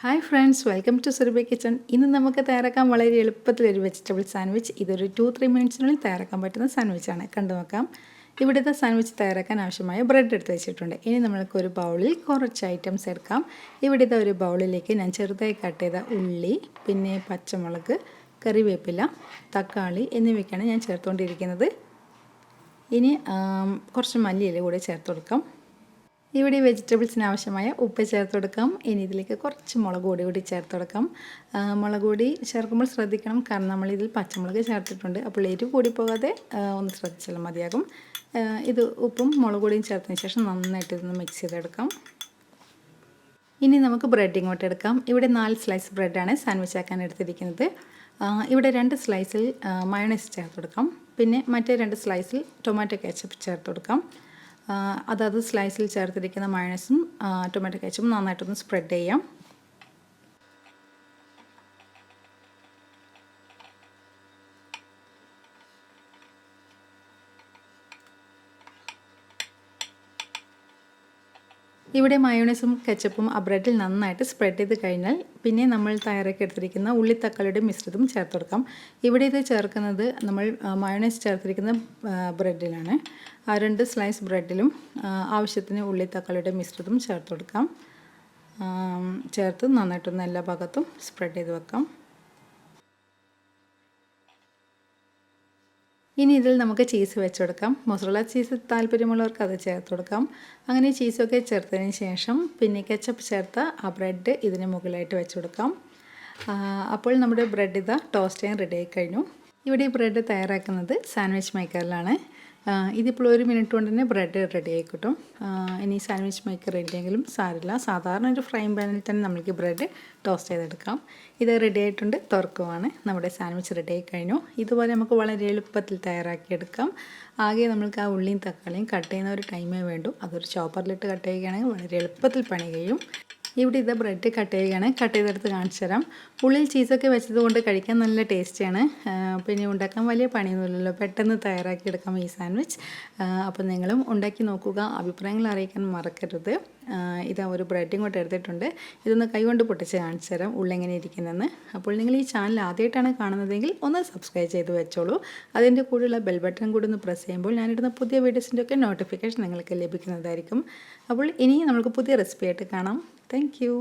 Hi friends, welcome to Surabhi kitchen. ഇന്ന് നമുക്ക് തയ്യാറാക്കാൻ വളരെ എളുപ്പത്തിലൊരു വെജിറ്റബിൾ സാൻഡ്വിച്ച്. ഇതൊരു 2-3 മിനിറ്റ്സിനുള്ളിൽ തയ്യാറാക്കാൻ പറ്റുന്ന സാൻഡ്വിച്ചാണ്. കണ്ടു നോക്കാം. ഇവിടുത്തെ സാൻഡ്വിച്ച് തയ്യാറാക്കാൻ ആവശ്യമായ ബ്രെഡ് എടുത്ത് വെച്ചിട്ടുണ്ട്. ഇനി നമ്മൾക്ക് ഒരു ബൗളിൽ കുറച്ച് ഐറ്റംസ് എടുക്കാം. ഇവിടുത്തെ ഒരു ബൗളിലേക്ക് ഞാൻ ചെറുതായി കട്ട് ചെയ്ത ഉള്ളി, പിന്നെ പച്ചമുളക്, കറിവേപ്പില, തക്കാളി എന്നിവയ്ക്കാണ് ഞാൻ ചേർത്തുകൊണ്ടിരിക്കുന്നത്. ഇനി കുറച്ച് മല്ലിയില കൂടെ ചേർത്ത് കൊടുക്കാം. ഇവിടെ വെജിറ്റബിൾസിന് ആവശ്യമായ ഉപ്പ് ചേർത്ത് കൊടുക്കാം. ഇനി ഇതിലേക്ക് കുറച്ച് മുളക് പൊടി കൂടി ചേർത്ത് കൊടുക്കാം. മുളക് പൊടി ചേർക്കുമ്പോൾ ശ്രദ്ധിക്കണം, കാരണം നമ്മളിതിൽ പച്ചമുളക് ചേർത്തിട്ടുണ്ട്. അപ്പോൾ എരിവ് കൂടി പോകാതെ ഒന്ന് ശ്രദ്ധിച്ചാലും മതിയാകും. ഇത് ഉപ്പും മുളക് പൊടിയും ചേർത്തതിന് ശേഷം നന്നായിട്ട് ഇതൊന്ന് മിക്സ് ചെയ്തെടുക്കാം. ഇനി നമുക്ക് ബ്രെഡ് ഇങ്ങോട്ട് എടുക്കാം. ഇവിടെ 4 സ്ലൈസ് ബ്രെഡാണ് സാൻഡ്വിച്ച് ആക്കാൻ എടുത്തിരിക്കുന്നത്. ഇവിടെ 2 സ്ലൈസിൽ മയോണൈസ് ചേർത്ത് കൊടുക്കാം. പിന്നെ മറ്റേ 2 സ്ലൈസിൽ ടൊമാറ്റോ കെച്ചപ്പ് ചേർത്ത് കൊടുക്കാം. അതത് സ്ലൈസിൽ ചേർത്തിരിക്കുന്ന മയോണൈസും ടൊമാറ്റോ കെച്ചപ്പും നന്നായിട്ടൊന്ന് സ്പ്രെഡ് ചെയ്യാം. ഇവിടെ മയോണൈസും കെച്ചപ്പും ആ ബ്രെഡിൽ നന്നായിട്ട് സ്പ്രെഡ് ചെയ്ത് കഴിഞ്ഞാൽ പിന്നെ നമ്മൾ തയ്യാറാക്കി എടുത്തിരിക്കുന്ന ഉള്ളിത്തക്കാളിയുടെ മിശ്രിതം ചേർത്ത് കൊടുക്കാം. ഇവിടെ ഇത് ചേർക്കുന്നത് നമ്മൾ മയോണൈസ് ചേർത്തിരിക്കുന്ന ബ്രെഡിലാണ്. ആ 2 സ്ലൈസ് ബ്രെഡിലും ആവശ്യത്തിന് ഉള്ളിത്തക്കാളിയുടെ മിശ്രിതം ചേർത്ത് കൊടുക്കാം. ചേർത്ത് നന്നായിട്ടൊന്ന് എല്ലാ ഭാഗത്തും സ്പ്രെഡ് ചെയ്ത് വെക്കാം. ഇനി ഇതിൽ നമുക്ക് ചീസ് വെച്ച് കൊടുക്കാം. മൊസറല്ല ചീസ് താല്പര്യമുള്ളവർക്ക് അത് ചേർത്ത് കൊടുക്കാം. അങ്ങനെ ചീസൊക്കെ ചേർത്തതിന് ശേഷം പിന്നെ കെച്ചപ്പ് ചേർത്ത ആ ബ്രെഡ് ഇതിന് മുകളിലായിട്ട് വെച്ച് കൊടുക്കാം. അപ്പോൾ നമ്മുടെ ബ്രെഡ് ഇതാ ടോസ്റ്റ് ചെയ്യാൻ റെഡി ആയി കഴിഞ്ഞു. ഇവിടെ ഈ ബ്രെഡ് തയ്യാറാക്കുന്നത് സാൻഡ്വിച്ച് മേക്കറിലാണ്. ഇതിപ്പോൾ 1 മിനിറ്റ് കൊണ്ട് തന്നെ ബ്രെഡ് റെഡി ആയി കിട്ടും. ഇനി സാൻഡ്വിച്ച് മേക്കർ ഇല്ലെങ്കിലും സാരില്ല, സാധാരണ ഒരു ഫ്രൈങ് പാനിൽ തന്നെ നമുക്ക് ബ്രെഡ് ടോസ്റ്റ് ചെയ്തെടുക്കാം. ഇത് റെഡി ആയിട്ടുണ്ട്, തുറക്കുവാണ്. നമ്മുടെ സാൻഡ്വിച്ച് റെഡി ആയി കഴിഞ്ഞു. ഇതുപോലെ നമുക്ക് വളരെ എളുപ്പത്തിൽ തയ്യാറാക്കിയെടുക്കാം. ആകെ നമ്മൾക്ക് ആ ഉള്ളിയും തക്കാളിയും കട്ട് ചെയ്യുന്ന ഒരു ടൈമേ വേണ്ടൂ. അതൊരു ചോപ്പറിലിട്ട് കട്ട് ചെയ്യുകയാണെങ്കിൽ വളരെ എളുപ്പത്തിൽ പണി കഴിയും. ഇവിടെ ഇത് ബ്രെഡ് കട്ട് ചെയ്യുകയാണ്. കട്ട് ചെയ്തെടുത്ത് കാണിച്ചു തരാം. ഉള്ളിൽ ചീസൊക്കെ വെച്ചതുകൊണ്ട് കഴിക്കാൻ നല്ല ടേസ്റ്റിയാണ്. പിന്നെ ഉണ്ടാക്കാൻ വലിയ പണിയൊന്നുമില്ലല്ലോ, പെട്ടെന്ന് തയ്യാറാക്കിയെടുക്കാം ഈ സാൻഡ്വിച്ച്. അപ്പോൾ നിങ്ങളും ഉണ്ടാക്കി നോക്കുക, അഭിപ്രായങ്ങൾ അറിയിക്കാൻ മറക്കരുത്. ഇതാ ഒരു ബ്രെഡ് ഇങ്ങോട്ട് എടുത്തിട്ടുണ്ട്. ഇതൊന്ന് കൈകൊണ്ട് പൊട്ടിച്ച് കാണിച്ചു തരാം ഉള്ളെങ്ങനെ ഇരിക്കുന്നതെന്ന്. അപ്പോൾ നിങ്ങൾ ഈ ചാനൽ ആദ്യമായിട്ടാണ് കാണുന്നതെങ്കിൽ ഒന്ന് സബ്സ്ക്രൈബ് ചെയ്ത് വെച്ചോളൂ. അതിൻ്റെ കൂടെയുള്ള ബെൽ ബട്ടൺ കൂടി ഒന്ന് പ്രസ് ചെയ്യുമ്പോൾ ഞാനിടുന്ന പുതിയ വീഡിയോസിൻ്റെ ഒക്കെ നോട്ടിഫിക്കേഷൻ നിങ്ങൾക്ക് ലഭിക്കുന്നതായിരിക്കും. അപ്പോൾ ഇനി നമുക്ക് പുതിയ റെസിപ്പി ആയിട്ട് കാണാം. Thank you.